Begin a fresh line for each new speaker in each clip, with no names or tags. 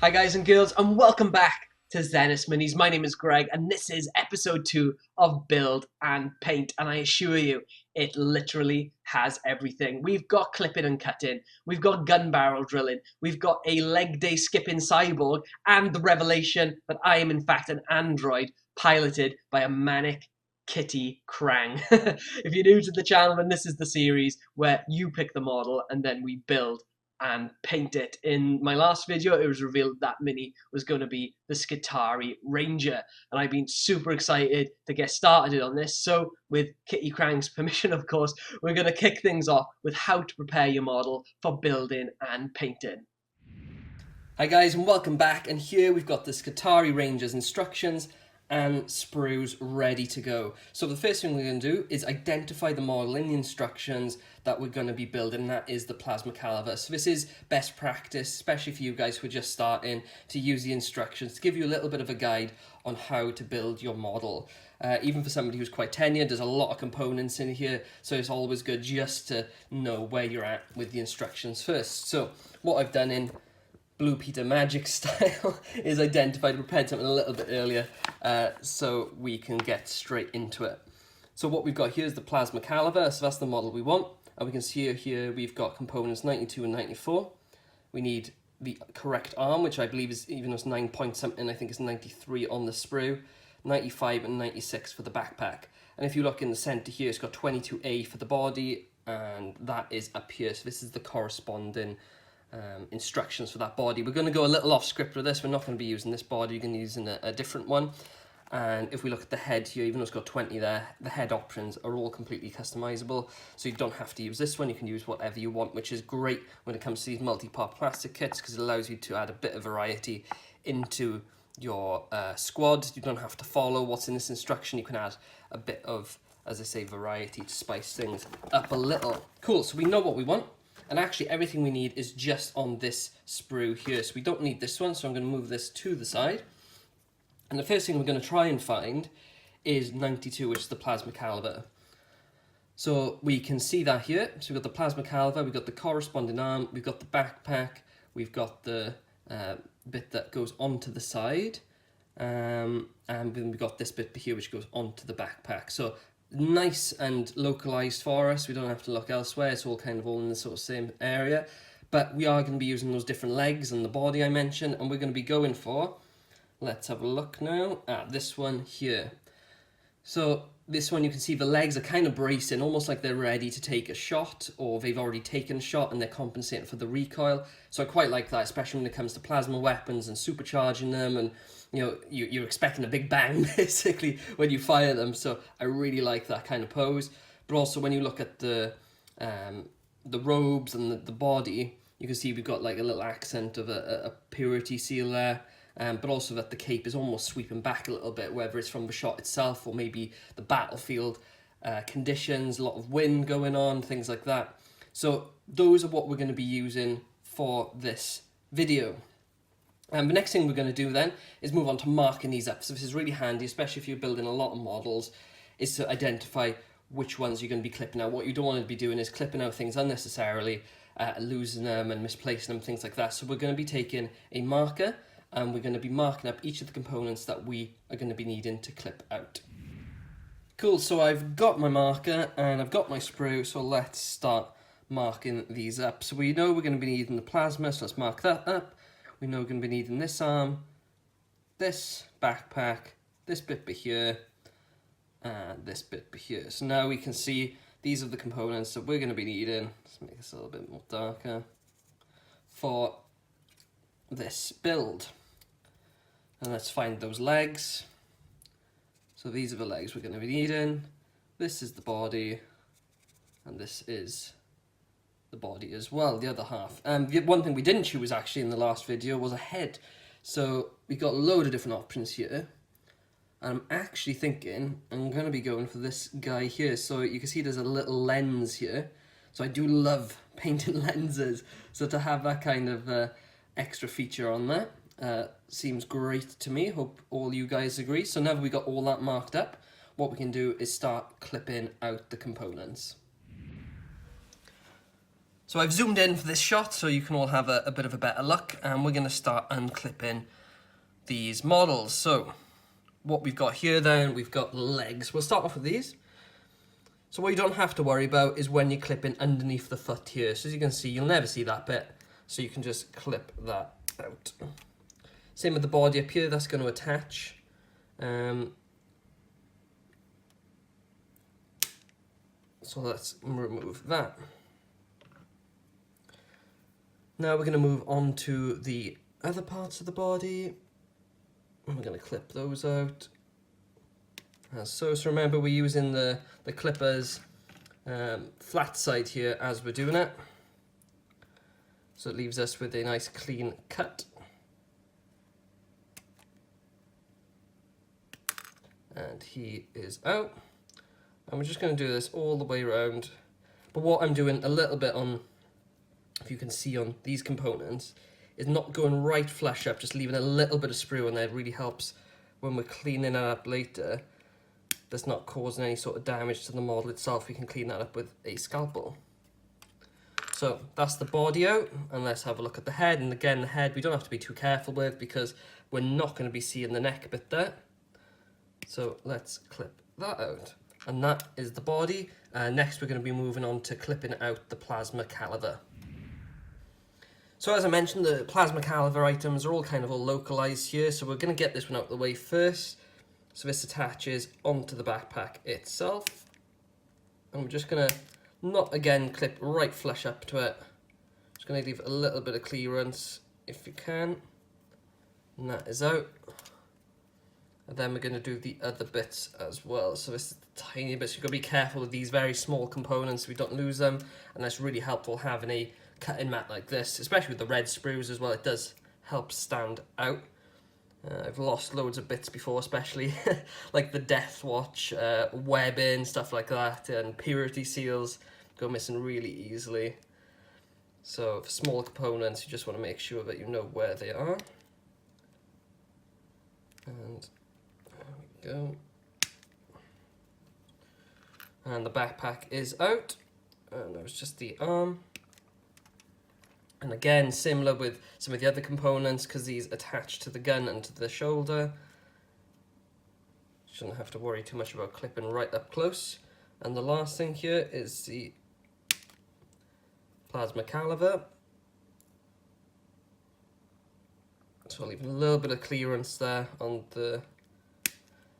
Hi guys and girls, and welcome back to Xenus Minis. My name is Greg and this is episode 2 of Build and Paint, and I assure you it literally has everything. We've got clipping and cutting, we've got gun barrel drilling, we've got a leg day skipping cyborg, and the revelation that I am in fact an android piloted by a manic Kitty Krang. If you're new to the channel, then this is the series where you pick the model and then we build and paint it. In my last video, it was revealed that Mini was going to be the Skitari Ranger, and I've been super excited to get started on this. So, with Kitty Krang's permission, of course, we're going to kick things off with how to prepare your model for building and painting. Hi guys, and welcome back, and here we've got the Skitari Ranger's instructions and sprues ready to go. So the first thing we're going to do is identify the model in the instructions that we're going to be building, and that is the plasma caliber. So this is best practice, especially for you guys who are just starting, to use the instructions to give you a little bit of a guide on how to build your model. Even for somebody who's quite tenured, there's a lot of components in here, so it's always good just to know where you're at with the instructions first. So what I've done in Blue Peter Magic style is identified and prepared something a little bit earlier so we can get straight into it. So what we've got here is the plasma caliber, so that's the model we want. And we can see here we've got components 92 and 94. We need the correct arm, which I believe is, even though it's 9 point something, I think it's 93 on the sprue, 95 and 96 for the backpack. And if you look in the center here, it's got 22A for the body, and that is up here. So this is the corresponding instructions for that body. We're going to go a little off script with this. We're not going to be using this body, you're going to be using a different one. And if we look at the head here, even though it's got 20 there, the head options are all completely customizable, so you don't have to use this one. You can use whatever you want, which is great when it comes to these multi-part plastic kits, because it allows you to add a bit of variety into your squad. You don't have to follow what's in this instruction. You can add a bit of, as I say, variety to spice things up a little. Cool, so we know what we want. And actually everything we need is just on this sprue here. So we don't need this one, so I'm going to move this to the side. And the first thing we're going to try and find is 92, which is the plasma caliber. So we can see that here. So we've got the plasma caliber, we've got the corresponding arm, we've got the backpack, we've got the bit that goes onto the side, and then we've got this bit here which goes onto the backpack. So nice and localized for us. We don't have to look elsewhere. It's all kind of all in the sort of same area, but we are going to be using those different legs and the body I mentioned, and we're going to be going for, let's have a look now at this one here. So this one, you can see the legs are kind of bracing, almost like they're ready to take a shot, or they've already taken a shot and they're compensating for the recoil. So I quite like that, especially when it comes to plasma weapons and supercharging them, and you know, you're expecting a big bang basically when you fire them. So I really like that kind of pose. But also when you look at the robes and the body, you can see we've got like a little accent of a purity seal there. But also that the cape is almost sweeping back a little bit, whether it's from the shot itself or maybe the battlefield conditions, a lot of wind going on, things like that. So those are what we're going to be using for this video. The next thing we're going to do then is move on to marking these up. So this is really handy, especially if you're building a lot of models, is to identify which ones you're going to be clipping out. What you don't want to be doing is clipping out things unnecessarily, losing them and misplacing them, things like that. So we're going to be taking a marker, and we're going to be marking up each of the components that we are going to be needing to clip out. Cool, so I've got my marker and I've got my sprue, so let's start marking these up. So we know we're going to be needing the plasma, so let's mark that up. We know we're going to be needing this arm, this backpack, this bit here, and this bit here. So now we can see these are the components that we're going to be needing. Let's make this a little bit more darker for this build. And let's find those legs. So these are the legs we're going to be needing. This is the body, and this is the body as well, the other half. The one thing we didn't choose actually in the last video was a head. So we got a load of different options here. And I'm actually thinking I'm going to be going for this guy here. So you can see there's a little lens here. So I do love painting lenses. So to have that kind of extra feature on that seems great to me. Hope all you guys agree. So now that we got all that marked up, what we can do is start clipping out the components.
So I've zoomed in for this shot so you can all have a bit of a better look, and we're going to start unclipping these models. So what we've got here then, we've got legs. We'll start off with these. So what you don't have to worry about is when you're clipping underneath the foot here. So as you can see, you'll never see that bit, so you can just clip that out. Same with the body up here, that's going to attach. So let's remove that. Now we're going to move on to the other parts of the body. And we're going to clip those out. As so remember, we're using the clippers flat side here as we're doing it. So it leaves us with a nice clean cut. And he is out. And we're just going to do this all the way around. But what I'm doing a little bit on, if you can see on these components, is not going right flush up, just leaving a little bit of sprue in there. It really helps when we're cleaning it up later. That's not causing any sort of damage to the model itself. We can clean that up with a scalpel. So that's the body out, and let's have a look at the head. And again, the head we don't have to be too careful with because we're not going to be seeing the neck bit there. So let's clip that out. And that is the body. Next we're going to be moving on to clipping out the plasma caliver. So as I mentioned, the plasma caliver items are all localized here, so we're going to get this one out of the way first. So this attaches onto the backpack itself. And we're just going to not again clip right flush up to it. Just going to leave a little bit of clearance if you can. And that is out. And then we're going to do the other bits as well. So this is the tiny bits. You've got to be careful with these very small components so we don't lose them. And that's really helpful having a cutting mat like this, especially with the red sprues as well. It does help stand out. I've lost loads of bits before, especially like the death watch, webbing, stuff like that, and purity seals go missing really easily. So for small components, you just want to make sure that you know where they are. And there we go. And the backpack is out, and that was just the arm. And again, similar with some of the other components, because these attach to the gun and to the shoulder. Shouldn't have to worry too much about clipping right up close. And the last thing here is the plasma caliver. So I'll leave a little bit of clearance there on the...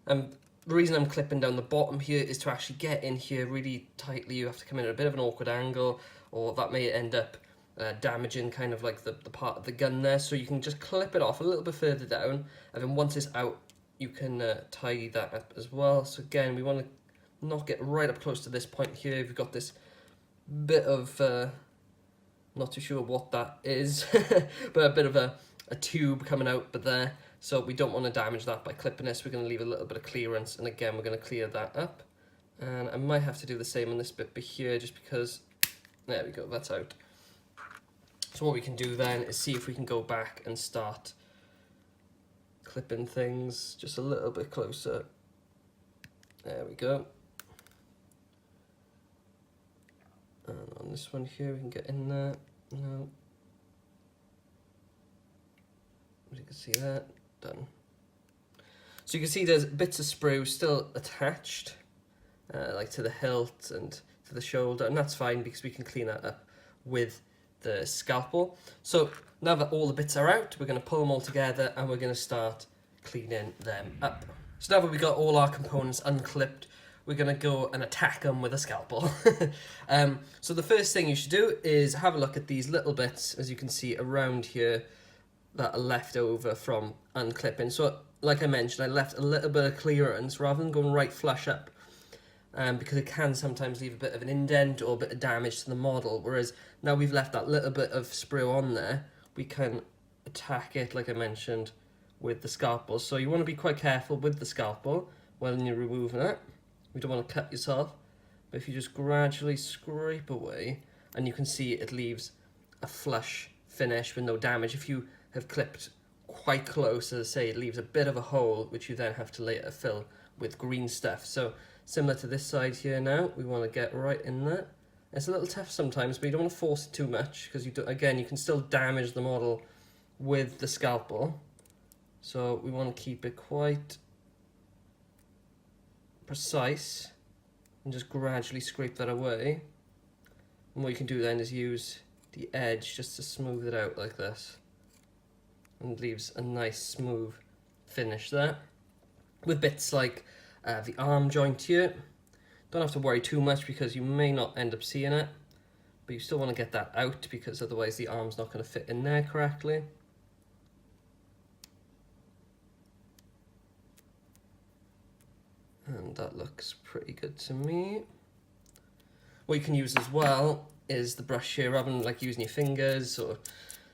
the reason I'm clipping down the bottom here is to actually get in here really tightly. You have to come in at a bit of an awkward angle, or that may end up damaging like the part of the gun there. So you can just clip it off a little bit further down, and then once it's out, you can tidy that up as well. So again, we want to not get right up close to this point here. We've got this bit of, not too sure what that is, but a bit of a tube coming out, but there. So we don't want to damage that by clipping this. We're going to leave a little bit of clearance, and again, we're going to clear that up. And I might have to do the same on this bit here, just because, there we go, that's out. So what we can do then is see if we can go back and start clipping things just a little bit closer. There we go. And on this one here, we can get in there. No. As you can see that, done. So you can see there's bits of sprue still attached, like to the hilt and to the shoulder, and that's fine because we can clean that up with the scalpel. So now that all the bits are out, we're going to pull them all together and we're going to start cleaning them up. So now that we've got all our components unclipped, we're going to go and attack them with a scalpel. So the first thing you should do is have a look at these little bits, as you can see around here, that are left over from unclipping. So like I mentioned, I left a little bit of clearance rather than going right flush up, because it can sometimes leave a bit of an indent or a bit of damage to the model, whereas now we've left that little bit of sprue on there, we can attack it, like I mentioned, with the scalpel. So you want to be quite careful with the scalpel when you're removing it. You don't want to cut yourself, but if you just gradually scrape away, and you can see it leaves a flush finish with no damage. If you have clipped quite close, as I say, it leaves a bit of a hole, which you then have to later fill with green stuff. So similar to this side here now, we want to get right in there It's a little tough sometimes, but you don't want to force it too much because again, you can still damage the model with the scalpel. So we want to keep it quite precise and just gradually scrape that away. And what you can do then is use the edge just to smooth it out like this, and it leaves a nice smooth finish there. With bits like the arm joint here, don't have to worry too much because you may not end up seeing it, but you still want to get that out because otherwise the arm's not going to fit in there correctly. And that looks pretty good to me. What you can use as well is the brush here, rather than like using your fingers or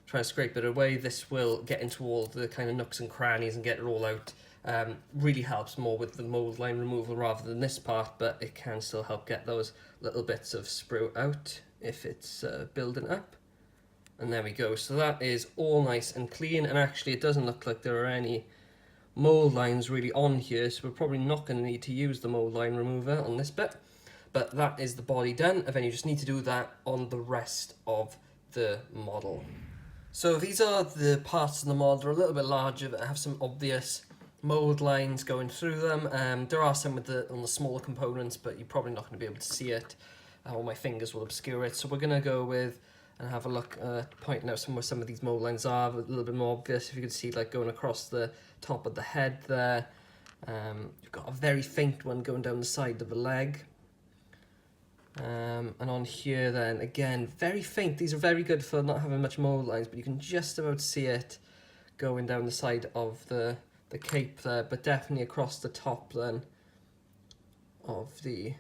trying to scrape it away. This will get into all the kind of nooks and crannies and get it all out. Really helps more with the mold line removal rather than this part, but it can still help get those little bits of sprue out if it's building up. And there we go. So that is all nice and clean, and actually it doesn't look like there are any mold lines really on here, so we're probably not going to need to use the mold line remover on this bit. But that is the body done, and then you just need to do that on the rest of the model. So these are the parts of the model. They're a little bit larger, that have some obvious mold lines going through them. There are some on the smaller components, but you're probably not going to be able to see it, or my fingers will obscure it. So we're going to go with and have a look pointing out where some of these mold lines are, a little bit more obvious. If you can see, like going across the top of the head there. You've got a very faint one going down the side of the leg. And on here then, again, very faint. These are very good for not having much mold lines, but you can just about see it going down the side of the cape there, but definitely across the top then of the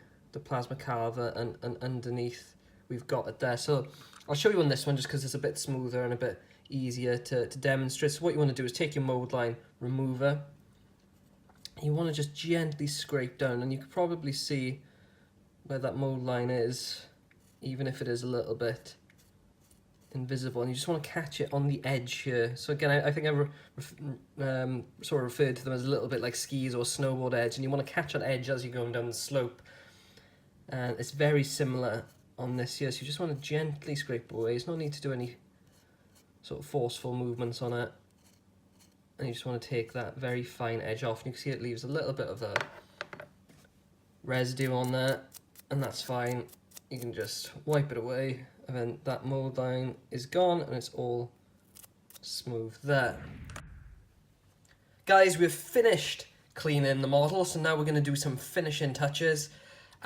plasma carver, and underneath we've got it there. So I'll show you on this one just because it's a bit smoother and a bit easier to demonstrate. So what you want to do is take your mold line remover. You want to just gently scrape down, and you can probably see where that mold line is, even if it is a little bit invisible, and you just want to catch it on the edge here. So again, I think I sort of referred to them as a little bit like skis or snowboard edge, and you want to catch an edge as you're going down the slope. And it's very similar on this here, so you just want to gently scrape away. There's no need to do any sort of forceful movements on it, and you just want to take that very fine edge off, and you can see it leaves a little bit of a residue on there, and that's fine. You can just wipe it away, and then that mold line is gone, and it's all smooth there. Guys, we've finished cleaning the model, so now we're going to do some finishing touches.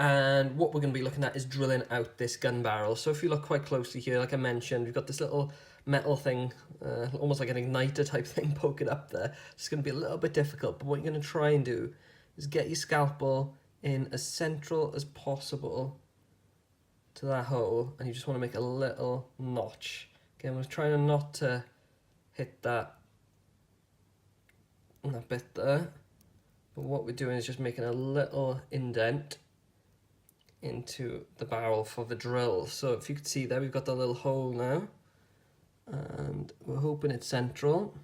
And what we're going to be looking at is drilling out this gun barrel. So if you look quite closely here, like I mentioned, we've got this little metal thing, almost like an igniter type thing poking up there. It's going to be a little bit difficult, but what you're going to try and do is get your scalpel in as central as possible to that hole, and you just want to make a little notch. Again, we're trying not to hit that bit there, but what we're doing is just making a little indent into the barrel for the drill. So if you could see there, we've got the little hole now, and we're hoping it's central.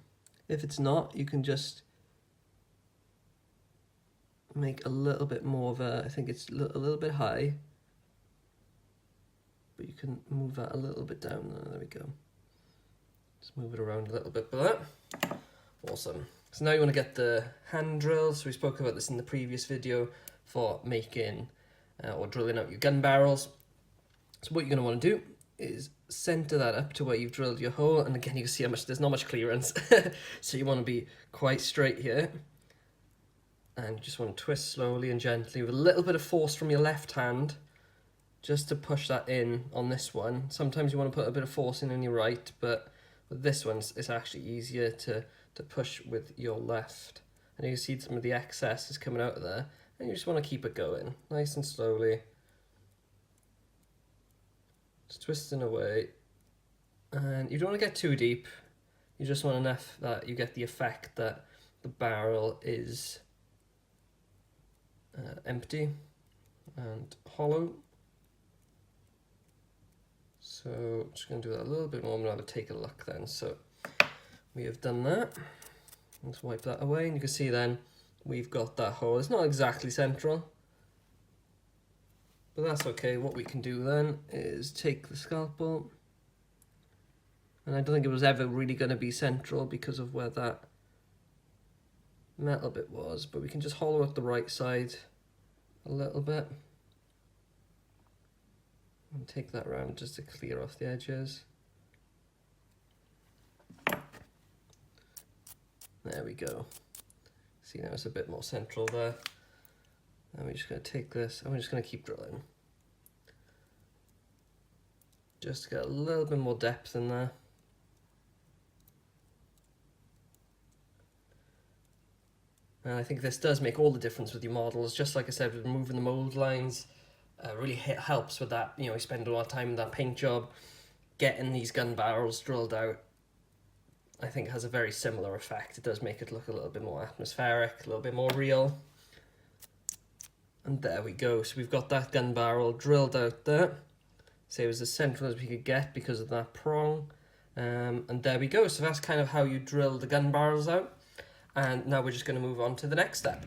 If it's not, you can just make a little bit more of a, I think it's a little bit high, but you can move that a little bit down. There we go. Just move it around a little bit for that. Awesome. So now you want to get the hand drill. So we spoke about this in the previous video for making or drilling out your gun barrels. So what you're going to want to do is center that up to where you've drilled your hole, and again you can see how much there's not much clearance. So you want to be quite straight here, and you just want to twist slowly and gently with a little bit of force from your left hand just to push that in on this one. Sometimes you want to put a bit of force in your right, but with this one it's actually easier to push with your left. And you can see some of the excess is coming out of there, and you just want to keep it going nice and slowly, just twisting away. And you don't want to get too deep, you just want enough that you get the effect that the barrel is empty and hollow. So just going to do that a little bit more. I'm going to take a look then. So we have done that. Let's wipe that away, and you can see then we've got that hole. It's not exactly central, But that's okay. What we can do then is take the scalpel, and I don't think it was ever really going to be central because of where that metal bit was, but we can just hollow out the right side a little bit and take that round just to clear off the edges. There we go. See, now it's a bit more central there. And we're just going to take this and we're just going to keep drilling. Just to get a little bit more depth in there. And I think this does make all the difference with your models. Just like I said, with removing the mold lines, really helps with that. You know, we spend a lot of time in that paint job, getting these gun barrels drilled out. I think has a very similar effect. It does make it look a little bit more atmospheric, a little bit more real. And there we go. So we've got that gun barrel drilled out there. So it was as central as we could get because of that prong. And there we go. So that's kind of how you drill the gun barrels out. And now we're just going to move on to the next step.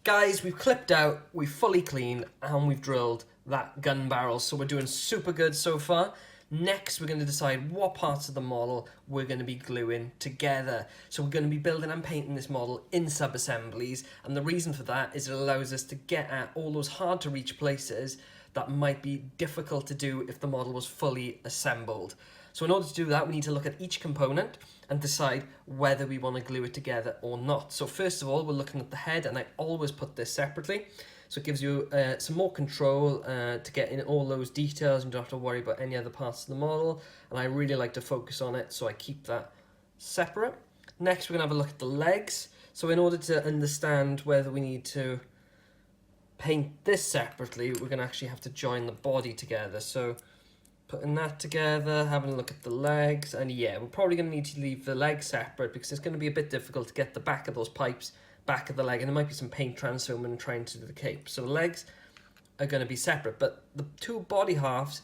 Guys, we've clipped out, we've fully cleaned, and we've drilled that gun barrel. So we're doing super good so far. Next, we're going to decide what parts of the model we're going to be gluing together. So we're going to be building and painting this model in sub-assemblies. And the reason for that is it allows us to get at all those hard to reach places that might be difficult to do if the model was fully assembled. So in order to do that, we need to look at each component and decide whether we want to glue it together or not. So first of all, we're looking at the head, and I always put this separately. So it gives you some more control to get in all those details and you don't have to worry about any other parts of the model. And I really like to focus on it, so I keep that separate. Next, we're going to have a look at the legs. So in order to understand whether we need to paint this separately, we're going to actually have to join the body together. So putting that together, having a look at the legs, and yeah, we're probably going to need to leave the legs separate because it's going to be a bit difficult to get the back of those pipes back of the leg, and there might be some paint transfer when trying to do the cape. So the legs are going to be separate, but the two body halves,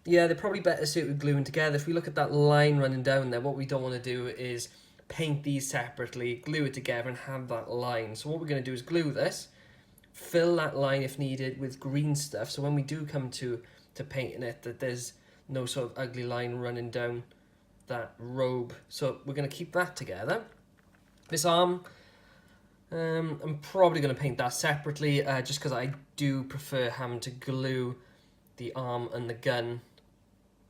yeah, they're probably better suited with gluing together. If we look at that line running down there, what we don't want to do is paint these separately, glue it together and have that line. So what we're going to do is glue this, fill that line if needed with green stuff, so when we do come to painting it, that there's no sort of ugly line running down that robe. So we're going to keep that together. This arm, I'm probably going to paint that separately just because I do prefer having to glue the arm and the gun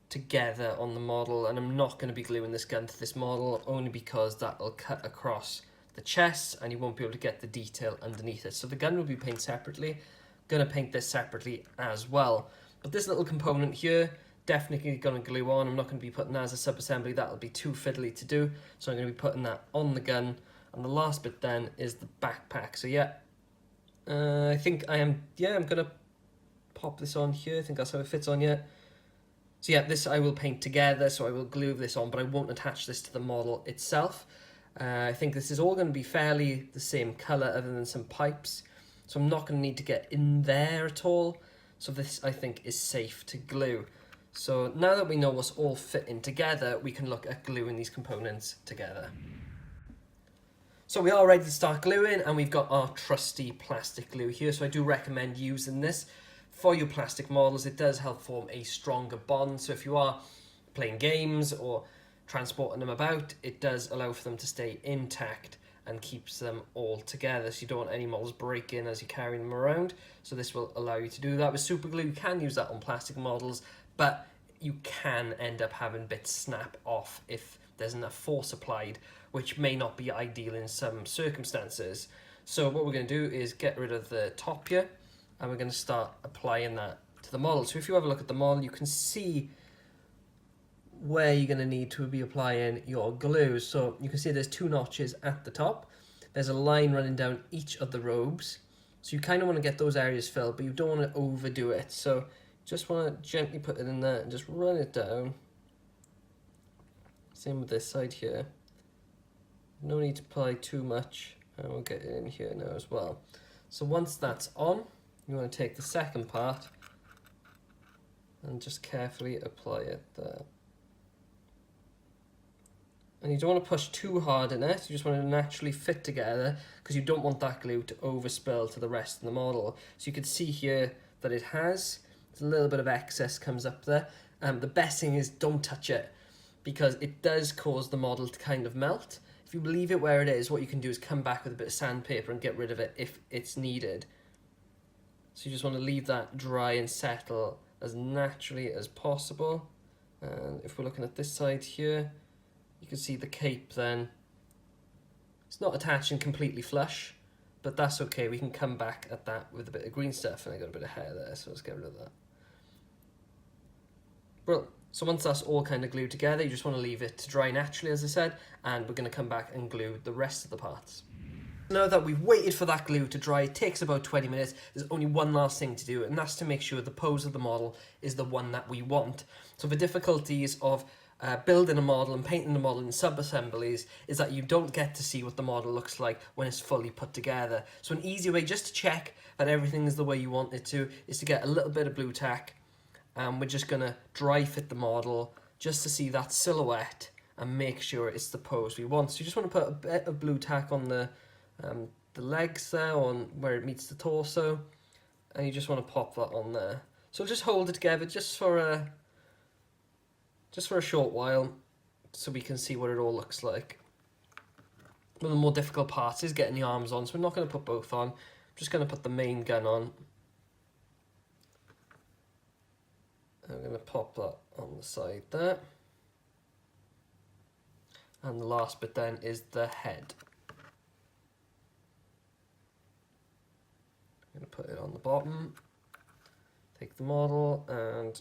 together on the model, and I'm not going to be gluing this gun to this model only because that will cut across the chest and you won't be able to get the detail underneath it. So the gun will be painted separately. Going to paint this separately as well. But this little component here, definitely going to glue on. I'm not going to be putting that as a sub-assembly, that'll be too fiddly to do. So I'm going to be putting that on the gun. And the last bit then is the backpack. So yeah, I think I'm going to pop this on here. I think that's how it fits on yet. So yeah, this I will paint together, so I will glue this on, but I won't attach this to the model itself. I think this is all going to be fairly the same colour other than some pipes. So I'm not going to need to get in there at all. So this, I think, is safe to glue. So now that we know what's all fitting together, we can look at gluing these components together. So we are ready to start gluing, and we've got our trusty plastic glue here. So I do recommend using this for your plastic models. It does help form a stronger bond. So if you are playing games or transporting them about, it does allow for them to stay intact and keeps them all together, so you don't want any models breaking as you're carrying them around. So this will allow you to do that. With super glue, you can use that on plastic models, but you can end up having bits snap off if there's enough force applied, which may not be ideal in some circumstances. So what we're going to do is get rid of the top here, and we're going to start applying that to the model. So if you have a look at the model, you can see where you're going to need to be applying your glue. So you can see there's two notches at the top. There's a line running down each of the robes. So you kind of want to get those areas filled, but you don't want to overdo it. So just want to gently put it in there and just run it down. Same with this side here. No need to apply too much, and we'll get it in here now as well. So once that's on, you want to take the second part and just carefully apply it there. And you don't want to push too hard in it, you just want it to naturally fit together, because you don't want that glue to overspill to the rest of the model. So you can see here that it has, there's a little bit of excess comes up there. The best thing is don't touch it, because it does cause the model to kind of melt. If you leave it where it is, what you can do is come back with a bit of sandpaper and get rid of it if it's needed. So you just want to leave that dry and settle as naturally as possible. And if we're looking at this side here, you can see the cape then. It's not attaching completely flush, but that's okay. We can come back at that with a bit of green stuff, and I got a bit of hair there, so let's get rid of that. Well, so once that's all kind of glued together, you just want to leave it to dry naturally, as I said, and we're going to come back and glue the rest of the parts. Now that we've waited for that glue to dry, it takes about 20 minutes, there's only one last thing to do, and that's to make sure the pose of the model is the one that we want. So the difficulties of building a model and painting the model in sub-assemblies is that you don't get to see what the model looks like when it's fully put together. So an easy way just to check that everything is the way you want it to is to get a little bit of blue tack, and we're just going to dry fit the model just to see that silhouette and make sure it's the pose we want. So you just want to put a bit of blue tack on the legs there, on where it meets the torso, and you just want to pop that on there. So just hold it together just for a short while so we can see what it all looks like. One of the more difficult parts is getting the arms on, so we're not going to put both on. I'm just going to put the main gun on. I'm going to pop that on the side there. And the last bit then is the head. I'm going to put it on the bottom, take the model, and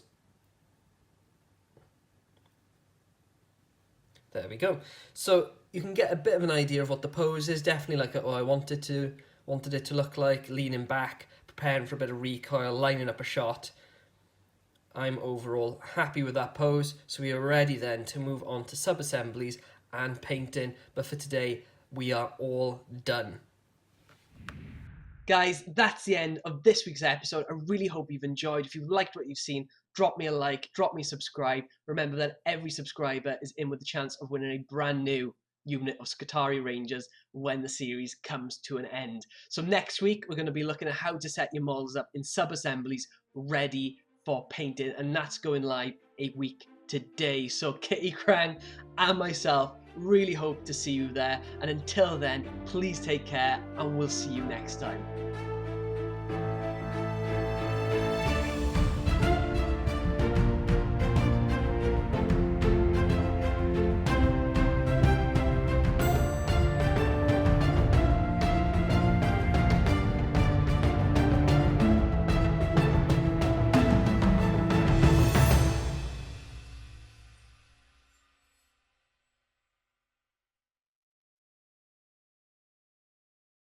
there we go. So you can get a bit of an idea of what the pose is. Definitely like, oh, I wanted it to look like, leaning back, preparing for a bit of recoil, lining up a shot. I'm overall happy with that pose. So we are ready then to move on to sub-assemblies and painting. But for today, we are all done.
Guys, that's the end of this week's episode. I really hope you've enjoyed. If you've liked what you've seen, drop me a like, drop me a subscribe. Remember that every subscriber is in with the chance of winning a brand new unit of Skitarii Rangers when the series comes to an end. So next week, we're going to be looking at how to set your models up in sub-assemblies ready for painting, and that's going live a week today. So Kitty Krang and myself really hope to see you there, and until then, please take care, and we'll see you next time.